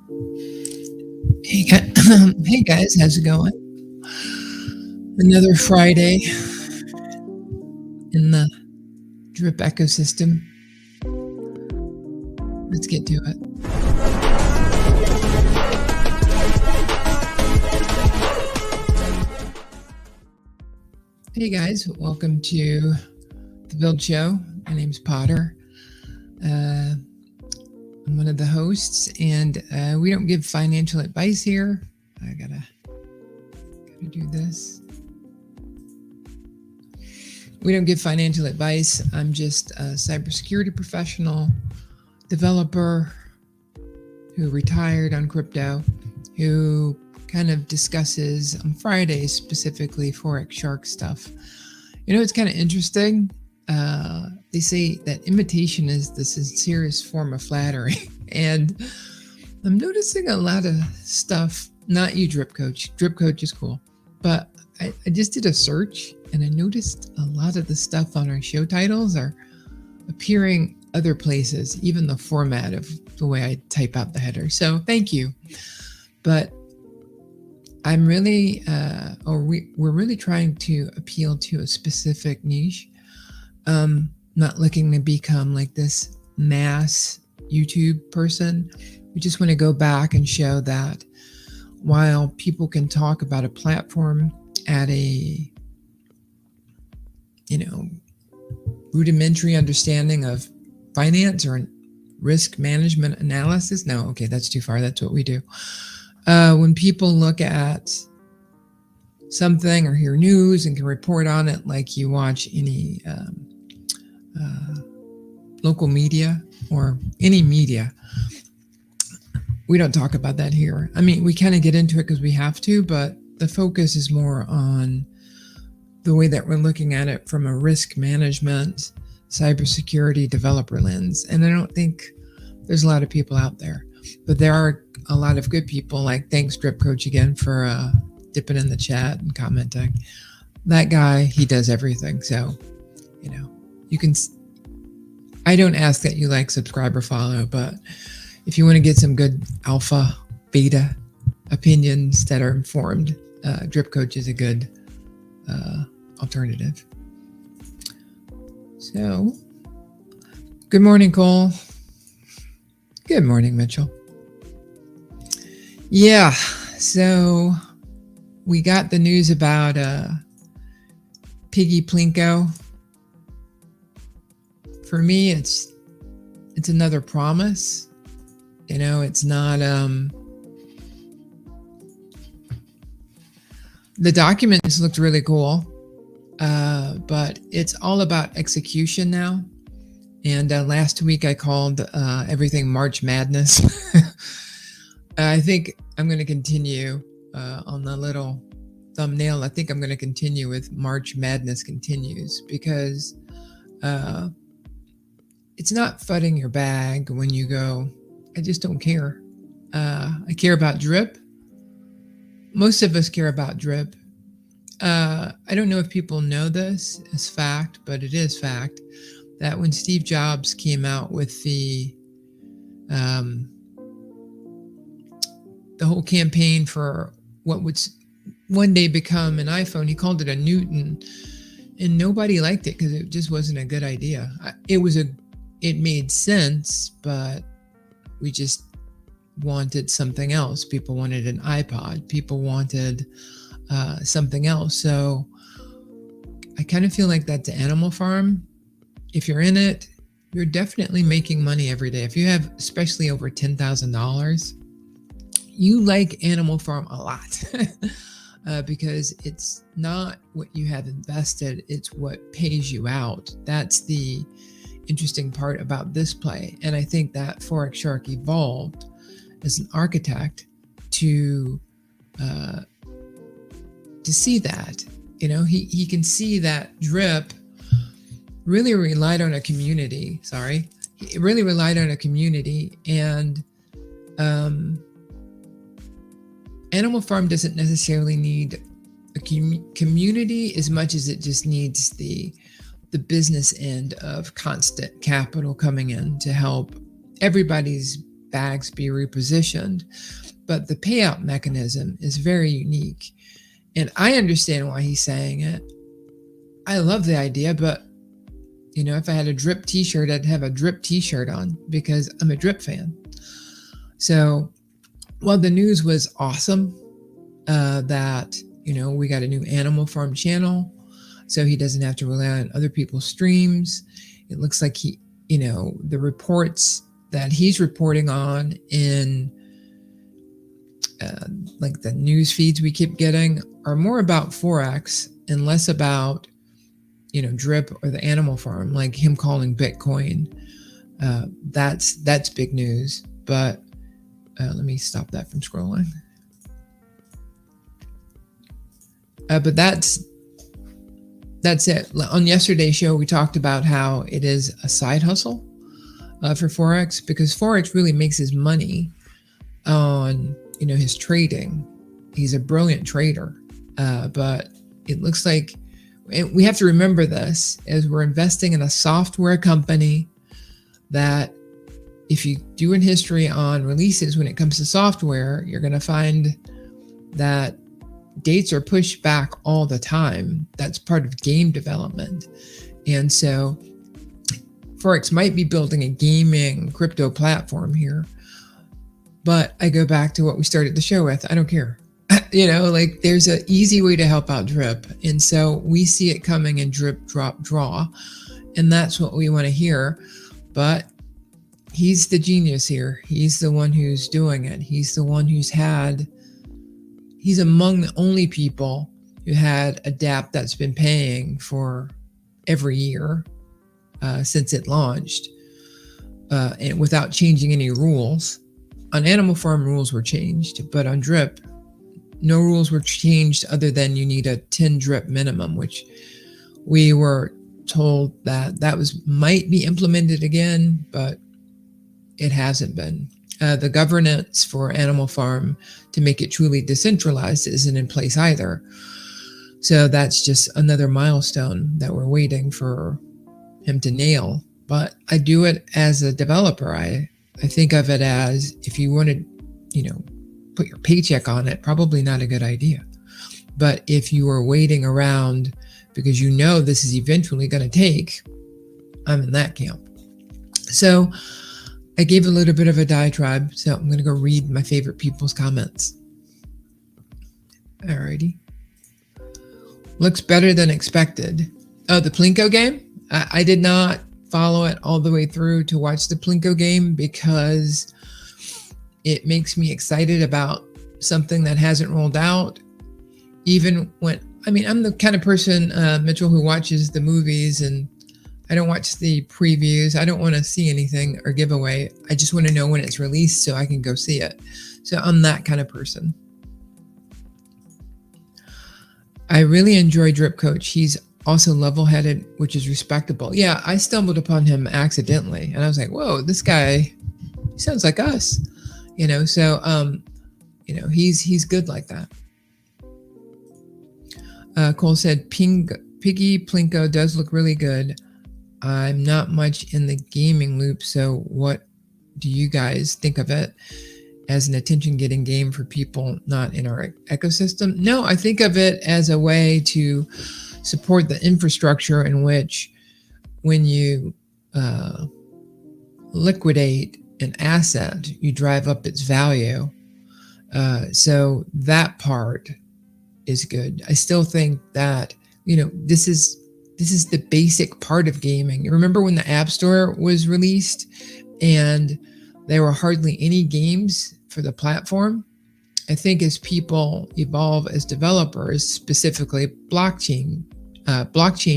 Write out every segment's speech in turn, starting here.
Hey guys, how's it going? Another Friday in the drip ecosystem. Let's get to it. Hey guys, welcome to the Build Show. My name's Potter. I'm one of the hosts, and we don't give financial advice here. I gotta do this. We don't give financial advice. I'm just a cybersecurity professional, developer who retired on crypto, who kind of discusses on Fridays specifically FOREX shark stuff. You know, it's kind of interesting. They say that imitation is the sincerest form of flattery. And I'm noticing a lot of stuff, not you, Drip Coach. Drip Coach is cool. But I just did a search and I noticed a lot of the stuff on our show titles are appearing other places, even the format of the way I type out the header. So thank you. But I'm really, we're really trying to appeal to a specific niche. Not looking to become like this mass YouTube person. We just want to go back and show that while people can talk about a platform at a, rudimentary understanding of finance or risk management analysis. No, okay, that's too far. That's what we do. When people look at something or hear news and can report on it like you watch any local media or any media, we don't talk about that here. I mean, we kind of get into it because we have to, but the focus is more on the way that we're looking at it from a risk management, cybersecurity developer lens. And I don't think there's a lot of people out there, but there are a lot of good people. Like, thanks Drip Coach again for dipping in the chat and commenting. That guy, he does everything. So, you can, I don't ask that you like, subscribe, or follow, but if you want to get some good alpha, beta opinions that are informed, Drip Coach is a good alternative. So, good morning, Cole. Good morning, Mitchell. Yeah, so we got the news about Piggy PLINKO. For me, it's another promise. It's not the documents looked really cool, but it's all about execution now. And last week I called everything March Madness. I think I'm going to continue on the little thumbnail. I think I'm going to continue with March Madness continues, because it's not flooding your bag when you go, I just don't care. I care about drip. Most of us care about drip. I don't know if people know this as fact, but it is fact that when Steve Jobs came out with the whole campaign for what would one day become an iPhone, he called it a Newton, and nobody liked it because it just wasn't a good idea. It made sense, but we just wanted something else. People wanted an iPod. People wanted something else. So I kind of feel like that's an Animal Farm. If you're in it, you're definitely making money every day. If you have especially over $10,000, you like Animal Farm a lot because it's not what you have invested, it's what pays you out. That's the interesting part about this play. And I think that FOREX Shark evolved as an architect to see that. He can see that drip really relied on a community. He really relied on a community, and Animal Farm doesn't necessarily need a community as much as it just needs the business end of constant capital coming in to help everybody's bags be repositioned. But the payout mechanism is very unique. And I understand why he's saying it. I love the idea, but if I had a drip t-shirt, I'd have a drip t-shirt on because I'm a drip fan. So while the news was awesome, that, we got a new Animal Farm channel, so he doesn't have to rely on other people's streams. It looks like the reports that he's reporting on in like the news feeds we keep getting are more about FOREX and less about, drip or the Animal Farm, like him calling Bitcoin. That's big news. But let me stop that from scrolling. But that's it. On yesterday's show, we talked about how it is a side hustle for FOREX, because FOREX really makes his money on, his trading. He's a brilliant trader. But it looks like, and we have to remember this, as we're investing in a software company that, if you do in history on releases when it comes to software, you're going to find that dates are pushed back all the time. That's part of game development. And so FOREX might be building a gaming crypto platform here. But I go back to what we started the show with. I don't care. Like there's an easy way to help out drip. And so we see it coming in drip, drop, draw. And that's what we want to hear. But he's the genius here. He's the one who's doing it. He's the one he's among the only people who had a DApp that's been paying for every year since it launched, and without changing any rules. On Animal Farm, rules were changed, but on drip, no rules were changed other than you need a 10 drip minimum, which we were told that might be implemented again, but it hasn't been. The governance for Animal Farm to make it truly decentralized isn't in place either. So that's just another milestone that we're waiting for him to nail. But I do it as a developer. I think of it as, if you want to, put your paycheck on it, probably not a good idea. But if you are waiting around because this is eventually going to take, I'm in that camp. So I gave a little bit of a diatribe, so I'm going to go read my favorite people's comments. Alrighty. Looks better than expected. Oh, the PLINKO game? I did not follow it all the way through to watch the PLINKO game because it makes me excited about something that hasn't rolled out. Even when, I'm the kind of person, Mitchell, who watches the movies and I don't watch the previews. I don't want to see anything or give away. I just want to know when it's released so I can go see it. So I'm that kind of person. I really enjoy Drip Coach. He's also level-headed, which is respectable. Yeah, I stumbled upon him accidentally and I was like, whoa, this guy, he sounds like us. So he's good like that. Cole said, Piggy PLINKO does look really good. I'm not much in the gaming loop, so what do you guys think of it as an attention-getting game for people not in our ecosystem? No, I think of it as a way to support the infrastructure in which, when you liquidate an asset, you drive up its value. So that part is good. I still think that, this is the basic part of gaming. You remember when the App Store was released and there were hardly any games for the platform? I think as people evolve as developers, specifically blockchain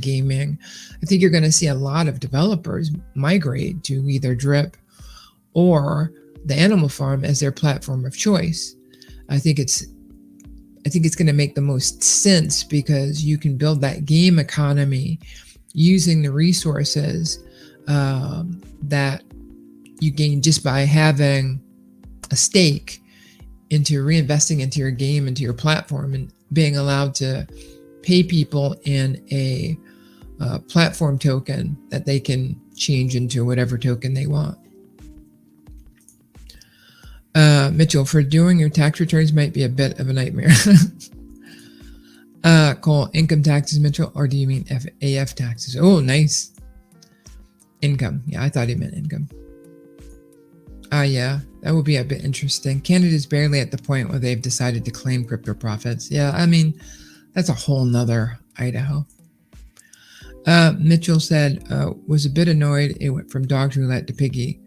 gaming, I think you're going to see a lot of developers migrate to either Drip or the Animal Farm as their platform of choice. I think it's going to make the most sense because you can build that game economy using the resources that you gain just by having a stake into reinvesting into your game, into your platform, and being allowed to pay people in a platform token that they can change into whatever token they want. Mitchell, for doing your tax returns might be a bit of a nightmare. Cole, income taxes, Mitchell, or do you mean AF taxes? Oh, nice. Income. Yeah, I thought he meant income. Yeah, that would be a bit interesting. Canada's barely at the point where they've decided to claim crypto profits. Yeah, I mean, that's a whole nother Idaho. Mitchell said, was a bit annoyed it went from dogs roulette to piggy,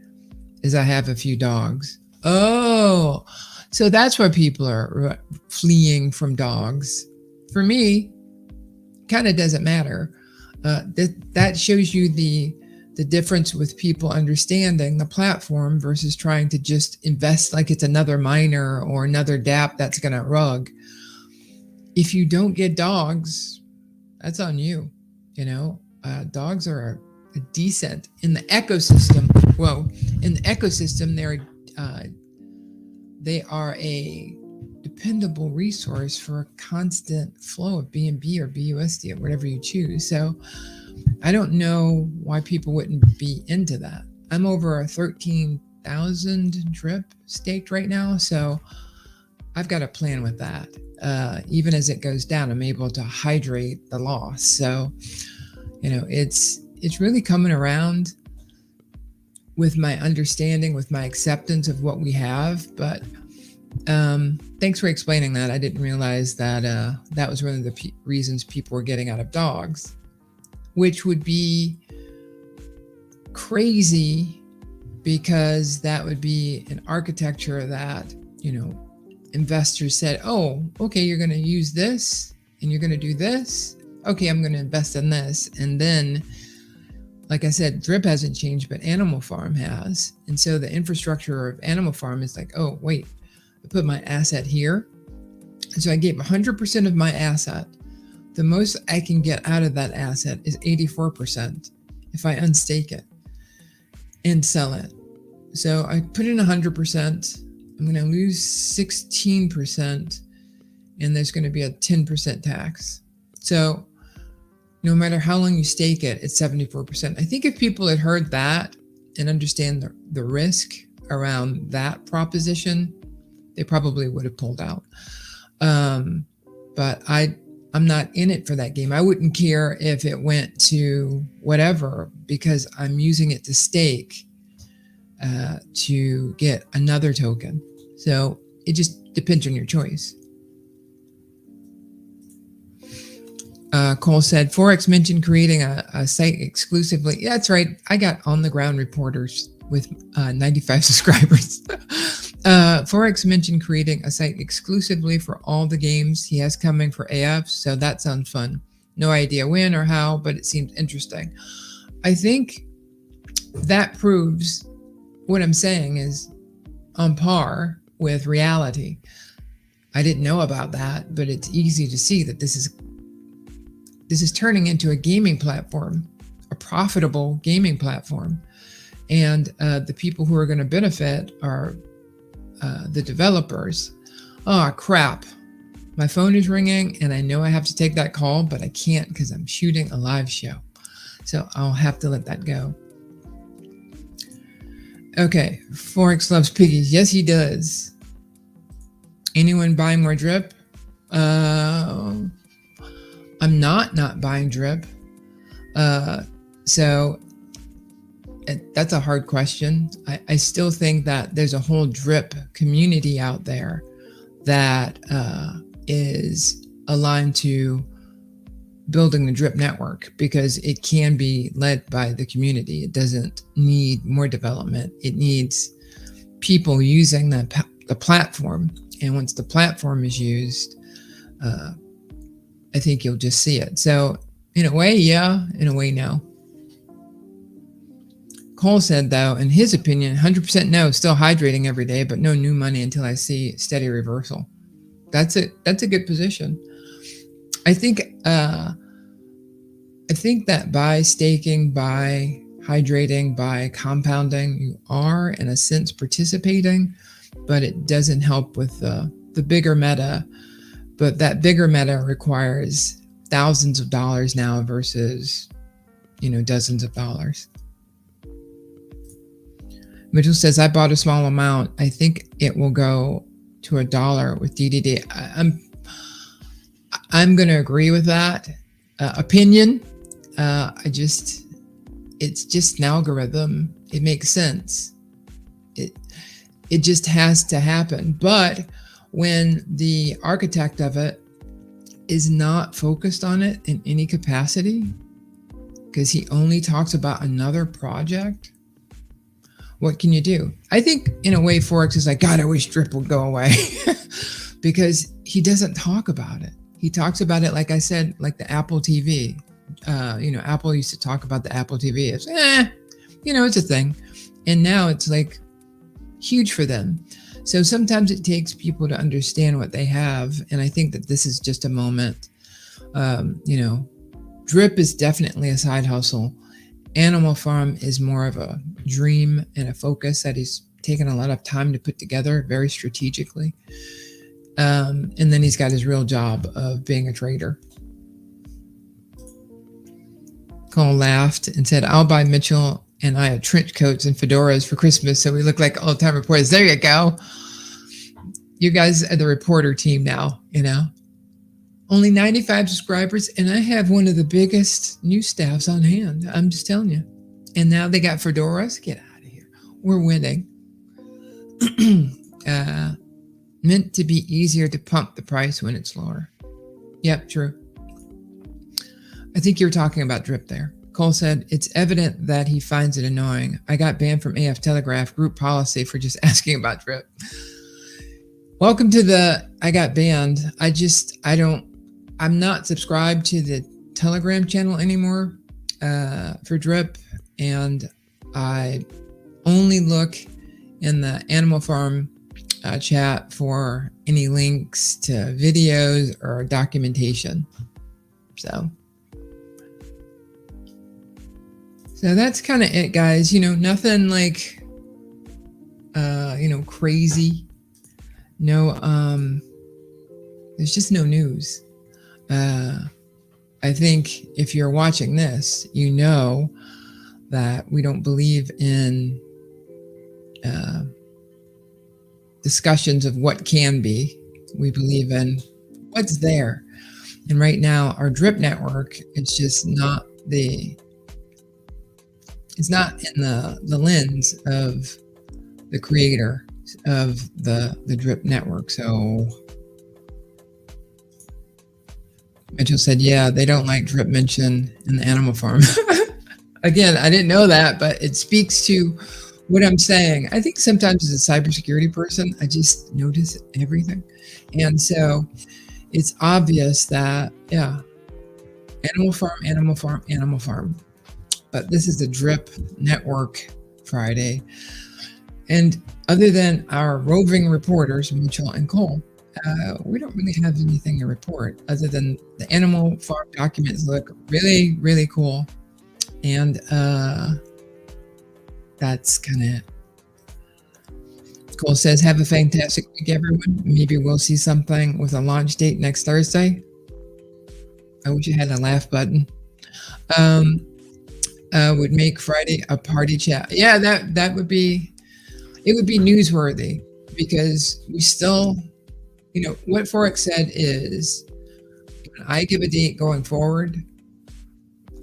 as I have a few dogs. Oh, so that's why people are fleeing from dogs. For me, kind of doesn't matter. That shows you the difference with people understanding the platform versus trying to just invest like it's another miner or another DApp that's going to rug. If you don't get dogs, that's on you. You know, dogs are a decent in the ecosystem. Well, in the ecosystem, they are a dependable resource for a constant flow of BNB or BUSD or whatever you choose. So I don't know why people wouldn't be into that. I'm over a 13,000 drip staked right now, so I've got a plan with that. Even as it goes down, I'm able to hydrate the loss. So, you know, it's really coming around with my understanding, with my acceptance of what we have. But thanks for explaining that. I didn't realize that that was one of the reasons people were getting out of dogs, which would be crazy because that would be an architecture that, you know, investors said, oh, okay, you're going to use this and you're going to do this. Okay, I'm going to invest in this. And then, like I said, Drip hasn't changed, but Animal Farm has. And so the infrastructure of Animal Farm is like, oh, wait, I put my asset here. And so I gave 100% of my asset. The most I can get out of that asset is 84% if I unstake it and sell it. So I put in 100%. I'm going to lose 16%, and there's going to be a 10% tax. So no matter how long you stake it, it's 74%. I think if people had heard that and understand the risk around that proposition, they probably would have pulled out. But I'm not in it for that game. I wouldn't care if it went to whatever because I'm using it to stake to get another token. So it just depends on your choice. Cole said, FOREX mentioned creating a site exclusively. Yeah, that's right. I got on the ground reporters with 95 subscribers. FOREX mentioned creating a site exclusively for all the games he has coming for AF. So that sounds fun. No idea when or how, but it seems interesting. I think that proves what I'm saying is on par with reality. I didn't know about that, but it's easy to see that this is turning into a gaming platform, a profitable gaming platform. And the people who are going to benefit are the developers. Oh, crap. My phone is ringing and I know I have to take that call, but I can't because I'm shooting a live show. So I'll have to let that go. Okay, FOREX loves piggies. Yes, he does. Anyone buying more drip? I'm not buying drip. So that's a hard question. I still think that there's a whole drip community out there that is aligned to building the drip network because it can be led by the community. It doesn't need more development. It needs people using the platform. And once the platform is used, I think you'll just see it. So in a way, yeah, in a way, no. Cole said, though, in his opinion, 100% no, still hydrating every day, but no new money until I see steady reversal. That's a good position. I think that by staking, by hydrating, by compounding, you are in a sense participating, but it doesn't help with the bigger meta. But that bigger meta requires thousands of dollars now versus, dozens of dollars. Mitchell says, I bought a small amount. I think it will go to $1 with DDD. I'm going to agree with that opinion. It's just an algorithm. It makes sense. It just has to happen. But when the architect of it is not focused on it in any capacity, because he only talks about another project, what can you do? I think in a way Forex is like, God, I wish drip would go away because he doesn't talk about it. He talks about it, like I said, like the Apple TV. Apple used to talk about the Apple TV as, it's a thing. And now it's like huge for them. So sometimes it takes people to understand what they have. And I think that this is just a moment. Drip is definitely a side hustle. Animal Farm is more of a dream and a focus that he's taken a lot of time to put together very strategically. And then he's got his real job of being a trader. Cole laughed and said, I'll buy Mitchell and I trench coats and fedoras for Christmas so we look like old-time reporters. There you go. You guys are the reporter team now, Only 95 subscribers, and I have one of the biggest news staffs on hand. I'm just telling you. And now they got fedoras. Get out of here. We're winning. Meant to be easier to pump the price when it's lower. Yep, true. I think you were talking about drip there. Cole said, it's evident that he finds it annoying. I got banned from AF Telegraph group policy for just asking about drip. Welcome to the I got banned. I'm not subscribed to the Telegram channel anymore for drip. And I only look in the Animal Farm chat for any links to videos or documentation. So that's kind of it, guys. Nothing like, crazy. No, there's just no news. I think if you're watching this, you know that we don't believe in discussions of what can be. We believe in what's there. And right now, our drip network, it's just not it's not in the lens of the creator of the drip network. So Mitchell said, yeah, they don't like drip mention in the Animal Farm. Again, I didn't know that, but it speaks to what I'm saying. I think sometimes as a cybersecurity person, I just notice everything. And so it's obvious that, yeah, Animal Farm, Animal Farm, Animal Farm. But this is the Drip Network Friday. And other than our roving reporters, Mitchell and Cole, we don't really have anything to report other than the Animal Farm documents look really, really cool. And that's kind of it. Cole says, have a fantastic week, everyone. Maybe we'll see something with a launch date next Thursday. I wish I had a laugh button. Would make Friday a party chat. Yeah, that would be, it would be newsworthy because we still, what Forex said is when I give a date going forward,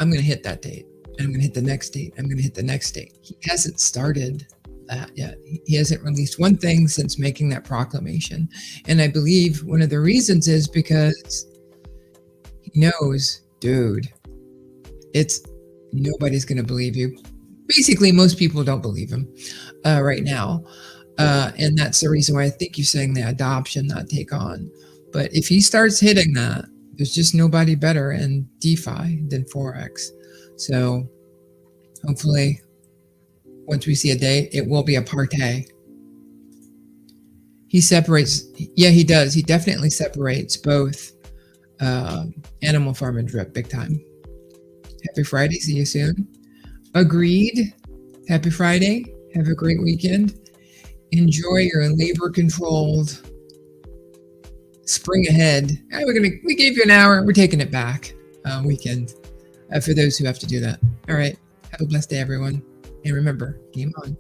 I'm going to hit that date and I'm going to hit the next date. I'm going to hit the next date. He hasn't started that yet. He hasn't released one thing since making that proclamation. And I believe one of the reasons is because he knows, dude, nobody's going to believe you. Basically, most people don't believe him right now. And that's the reason why I think you're saying the adoption, not take on. But if he starts hitting that, there's just nobody better in DeFi than Forex. So hopefully, once we see a date, it will be a partay. He separates. Yeah, he does. He definitely separates both Animal Farm and Drip big time. Happy Friday. See you soon. Agreed. Happy Friday. Have a great weekend. Enjoy your labor-controlled spring ahead. We gave you an hour. We're taking it back weekend for those who have to do that. All right. Have a blessed day, everyone. And remember, game on.